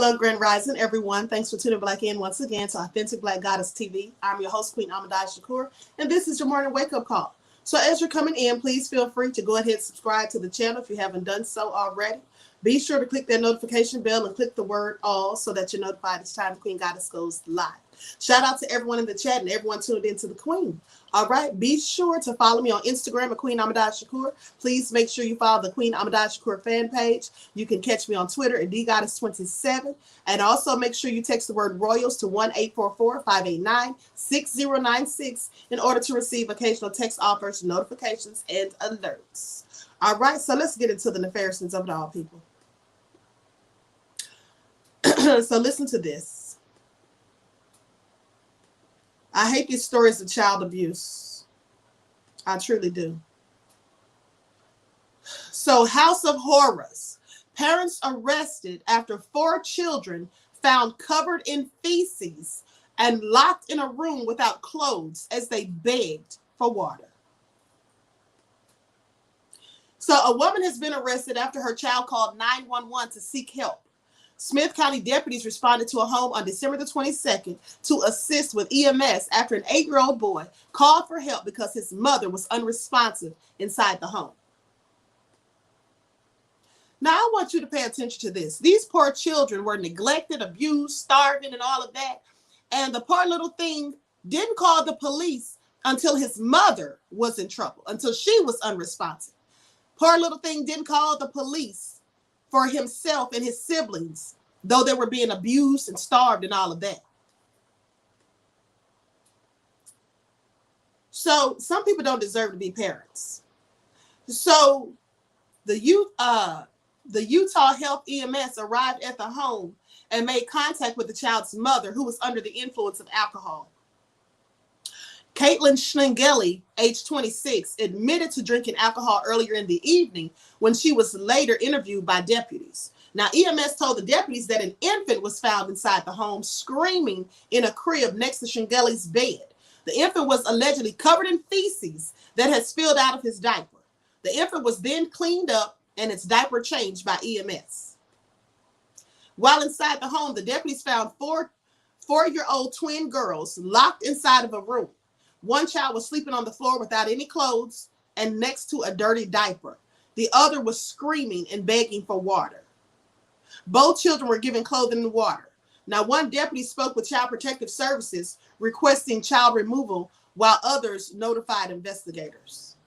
Hello, Grand Rising, everyone. Thanks for tuning Blaque in once again to Authentic Black Goddess TV. I'm your host, QueenAShakur, and this is your morning wake-up call. So as you're coming in, please feel free to go ahead and subscribe to the channel if you haven't done so already. Be sure to click that notification bell and click the word all so that you're notified each time Queen Goddess goes live. Shout out to everyone in the chat and everyone tuned into the Queen. All right, be sure to follow me on Instagram at QueenAShakur. Please make sure you follow the QueenAShakur fan page. You can catch me on Twitter at DGoddess27. And also make sure you text the word Royals to 1-844-589-6096 in order to receive occasional text offers, notifications, and alerts. All right, so let's get into the nefariousness of it all, people. So listen to this. I hate these stories of child abuse. I truly do. So, House of Horrors. Parents arrested after 4 children found covered in feces and locked in a room without clothes as they begged for water. So, a woman has been arrested after her child called 911 to seek help. Smith County deputies responded to a home on December the 22nd to assist with EMS after an 8-year-old boy called for help because his mother was unresponsive inside the home. Now, I want you to pay attention to this. These poor children were neglected, abused, starving, and all of that. And the poor little thing didn't call the police until his mother was in trouble, until she was unresponsive. Poor little thing didn't call the police for himself and his siblings, though they were being abused and starved and all of that. So some people don't deserve to be parents. So the Utah Health EMS arrived at the home and made contact with the child's mother, who was under the influence of alcohol. Caitlin Schlingeli, age 26, admitted to drinking alcohol earlier in the evening when she was later interviewed by deputies. Now, EMS told the deputies that an infant was found inside the home screaming in a crib next to Schlingeli's bed. The infant was allegedly covered in feces that had spilled out of his diaper. The infant was then cleaned up and its diaper changed by EMS. While inside the home, the deputies found four-year-old twin girls locked inside of a room. One child was sleeping on the floor without any clothes and next to a dirty diaper. The other was screaming and begging for water. Both children were given clothing and water. Now, one deputy spoke with Child Protective Services requesting child removal, while others notified investigators.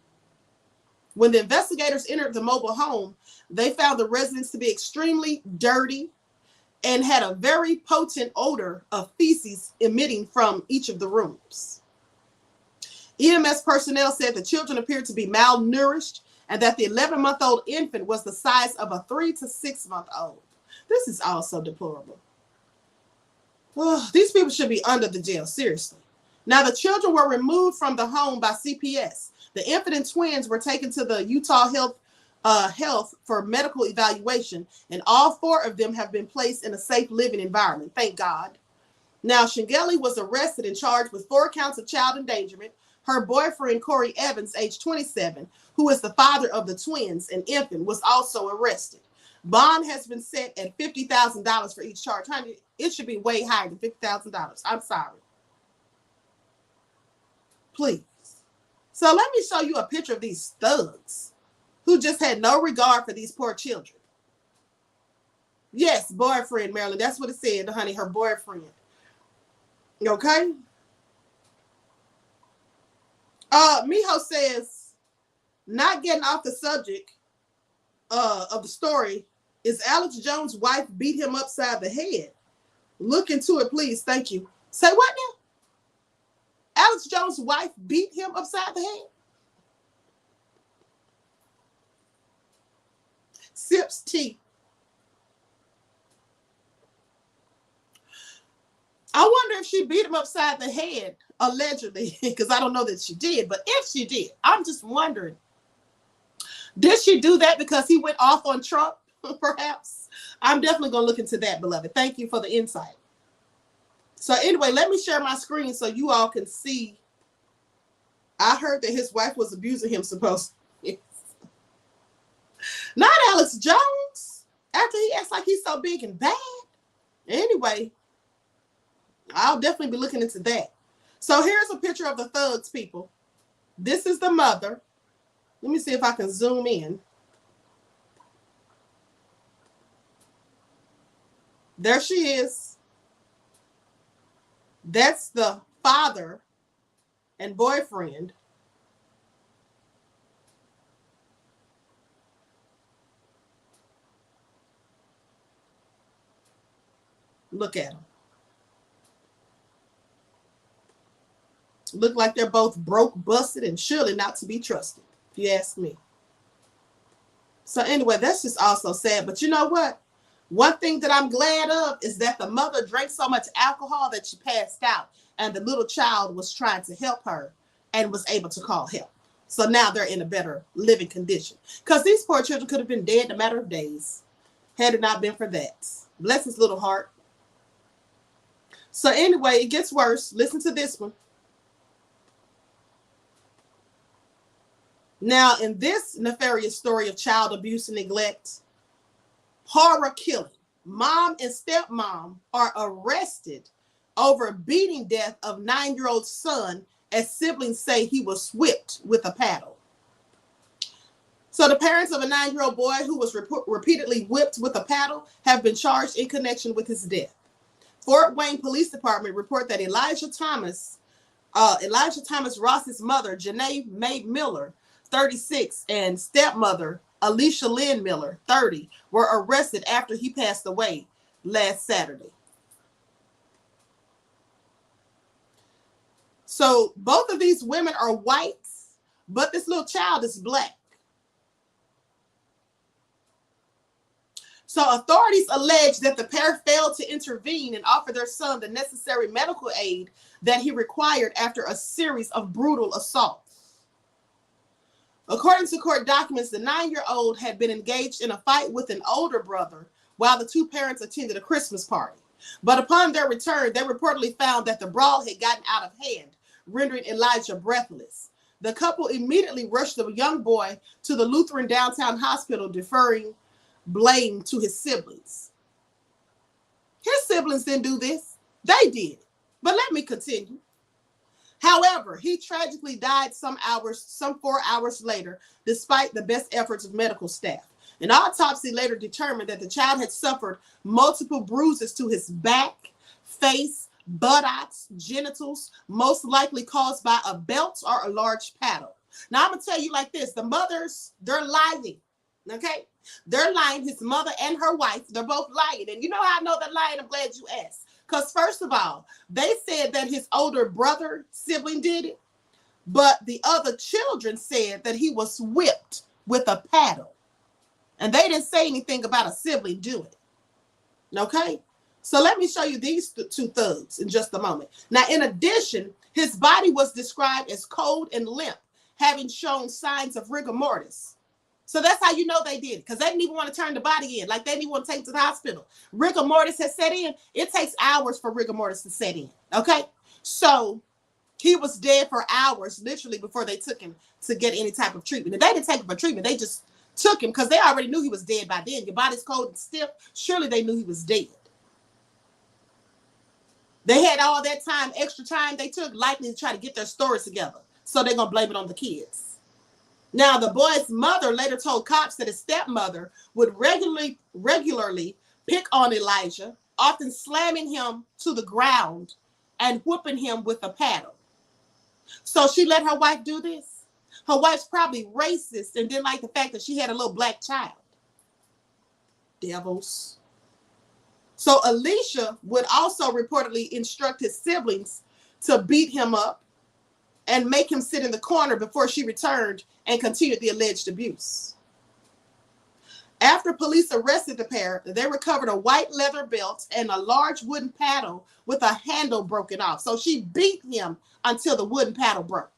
When the investigators entered the mobile home, they found the residence to be extremely dirty and had a very potent odor of feces emitting from each of the rooms. EMS personnel said the children appeared to be malnourished and that the 11-month-old infant was the size of a 3 to 6-month-old. This is also deplorable. Oh, these people should be under the jail, seriously. Now, the children were removed from the home by CPS. The infant and twins were taken to the Utah Health for medical evaluation, and all 4 of them have been placed in a safe living environment, thank God. Now, Schlingeli was arrested and charged with 4 counts of child endangerment. Her boyfriend, Corey Evans, age 27, who is the father of the twins and infant, was also arrested. Bond has been set at $50,000 for each charge. Honey, it should be way higher than $50,000. I'm sorry. Please. So let me show you a picture of these thugs who just had no regard for these poor children. Yes, boyfriend, Marilyn. That's what it said, honey, her boyfriend. Okay? Miho says, not getting off the subject of the story, is Alex Jones' wife beat him upside the head? Look into it, please. Thank you. Say what now? Alex Jones' wife beat him upside the head? Sips tea. I wonder if she beat him upside the head, allegedly, because I don't know that she did, but if she did, I'm just wondering, did she do that because he went off on Trump, perhaps? I'm definitely going to look into that, beloved. Thank you for the insight. So anyway, let me share my screen so you all can see. I heard that his wife was abusing him, supposedly. Not Alex Jones, after he acts like he's so big and bad. Anyway, I'll definitely be looking into that. So here's a picture of the thugs, people. This is the mother. Let me see if I can zoom in. There she is. That's the father and boyfriend. Look at them. Look like they're both broke, busted, and surely not to be trusted, if you ask me. So anyway, that's just also sad. But you know what? One thing that I'm glad of is that the mother drank so much alcohol that she passed out, and the little child was trying to help her and was able to call help. So now they're in a better living condition. Because these poor children could have been dead in a matter of days had it not been for that. Bless his little heart. So anyway, it gets worse. Listen to this one. Now, in this nefarious story of child abuse and neglect, horror killing, mom and stepmom are arrested over beating death of 9-year-old son as siblings say he was whipped with a paddle. So the parents of a 9-year-old boy who was repeatedly whipped with a paddle have been charged in connection with his death. Fort Wayne Police Department report that Elijah Thomas Ross's mother, Janae Mae Miller, 36, and stepmother, Alicia Lynn Miller, 30, were arrested after he passed away last Saturday. So both of these women are whites, but this little child is black. So authorities allege that the pair failed to intervene and offer their son the necessary medical aid that he required after a series of brutal assaults. According to court documents, the 9-year-old had been engaged in a fight with an older brother while the two parents attended a Christmas party. But upon their return, they reportedly found that the brawl had gotten out of hand, rendering Elijah breathless. The couple immediately rushed the young boy to the Lutheran downtown hospital, deferring blame to his siblings. His siblings didn't do this. They did. But let me continue. However, he tragically died some 4 hours later, despite the best efforts of medical staff. An autopsy later determined that the child had suffered multiple bruises to his back, face, buttocks, genitals, most likely caused by a belt or a large paddle. Now, I'm going to tell you like this. The mothers, they're lying, okay? They're lying. His mother and her wife, they're both lying. And you know how I know they're lying? I'm glad you asked. Because first of all, they said that his older brother sibling did it, but the other children said that he was whipped with a paddle. And they didn't say anything about a sibling doing it. Okay? So let me show you these two thugs in just a moment. Now, in addition, his body was described as cold and limp, having shown signs of rigor mortis. So that's how you know they did it, because they didn't even want to turn the body in. Like, they didn't even want to take it to the hospital. Rigor mortis has set in. It takes hours for rigor mortis to set in. Okay? So he was dead for hours, literally, before they took him to get any type of treatment. And they didn't take him for treatment. They just took him because they already knew he was dead by then. Your body's cold and stiff. Surely they knew he was dead. They had all that time, extra time they took, likely to try to get their stories together. So they're going to blame it on the kids. Now, the boy's mother later told cops that his stepmother would regularly pick on Elijah, often slamming him to the ground and whipping him with a paddle. So she let her wife do this? Her wife's probably racist and didn't like the fact that she had a little black child. Devils. So Alicia would also reportedly instruct his siblings to beat him up and make him sit in the corner before she returned and continued the alleged abuse. After police arrested the pair, they recovered a white leather belt and a large wooden paddle with a handle broken off. So she beat him until the wooden paddle broke.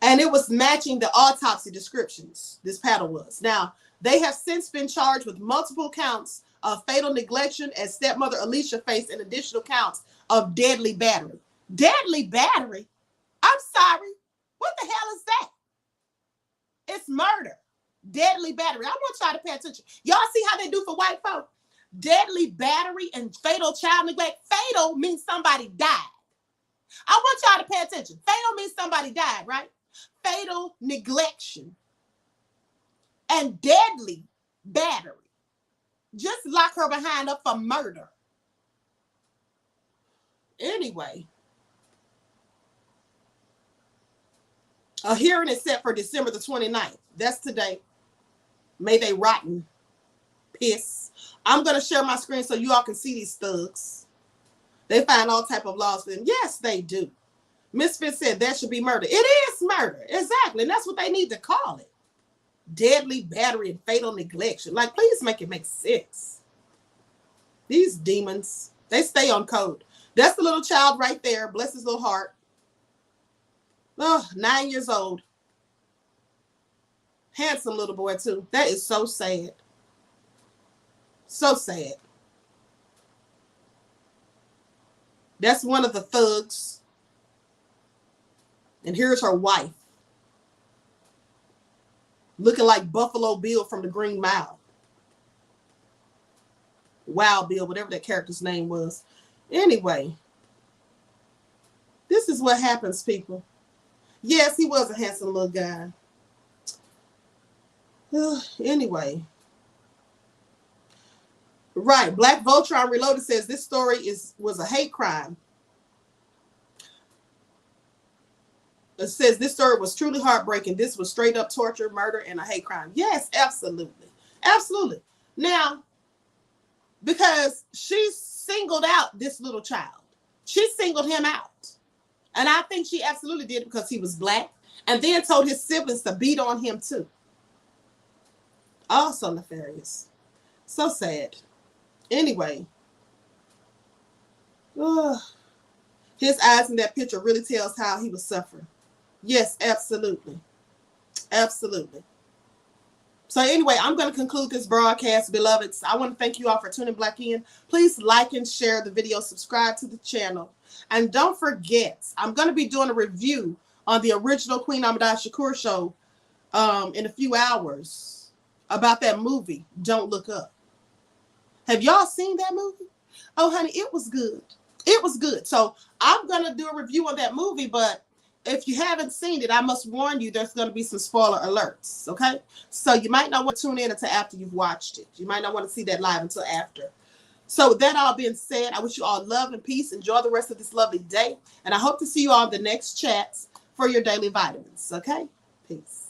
And it was matching the autopsy descriptions, this paddle was. Now, they have since been charged with multiple counts of fatal neglection, as stepmother Alicia faced an additional counts of deadly battery. Deadly battery? I'm sorry. What the hell is that? It's murder. Deadly battery. I want y'all to pay attention. Y'all see how they do for white folk? deadly battery, and fatal child neglect. Fatal means somebody died. I want y'all to pay attention. Fatal means somebody died, right? Fatal neglection and deadly battery. Just lock her behind up for murder. Anyway, a hearing is set for December the 29th. That's today. May they rotten piss. I'm going to share my screen so you all can see these thugs. They find all type of laws for them. Yes, they do. Misfit said that should be murder. It is murder. Exactly. And that's what they need to call it. Deadly battery and fatal neglection. Like, please make it make sense. These demons, they stay on code. That's the little child right there. Bless his little heart. Oh, 9 years old. Handsome little boy, too. That is so sad. So sad. That's one of the thugs. And here's her wife. Looking like Buffalo Bill from the Green Mile. Wild Bill, whatever that character's name was. Anyway. This is what happens, people. Yes, he was a handsome little guy. Anyway. Right. Black Voltron Reloaded says this story was a hate crime. It says this story was truly heartbreaking. This was straight up torture, murder, and a hate crime. Yes, absolutely. Absolutely. Now, because she singled out this little child. She singled him out. And I think she absolutely did because he was black. And then told his siblings to beat on him too. Also nefarious. So sad. Anyway. His eyes in that picture really tells how he was suffering. Yes, absolutely. Absolutely. So anyway, I'm going to conclude this broadcast, beloveds. I want to thank you all for tuning back in. Please like and share the video. Subscribe to the channel. And don't forget, I'm going to be doing a review on the original QueenAShakur show in a few hours about that movie, Don't Look Up. Have y'all seen that movie? Oh, honey, it was good. It was good. So I'm going to do a review on that movie, but if you haven't seen it, I must warn you, there's going to be some spoiler alerts, okay? So you might not want to tune in until after you've watched it. You might not want to see that live until after. So with that all being said, I wish you all love and peace. Enjoy the rest of this lovely day. And I hope to see you all in the next chats for your daily vitamins, okay? Peace.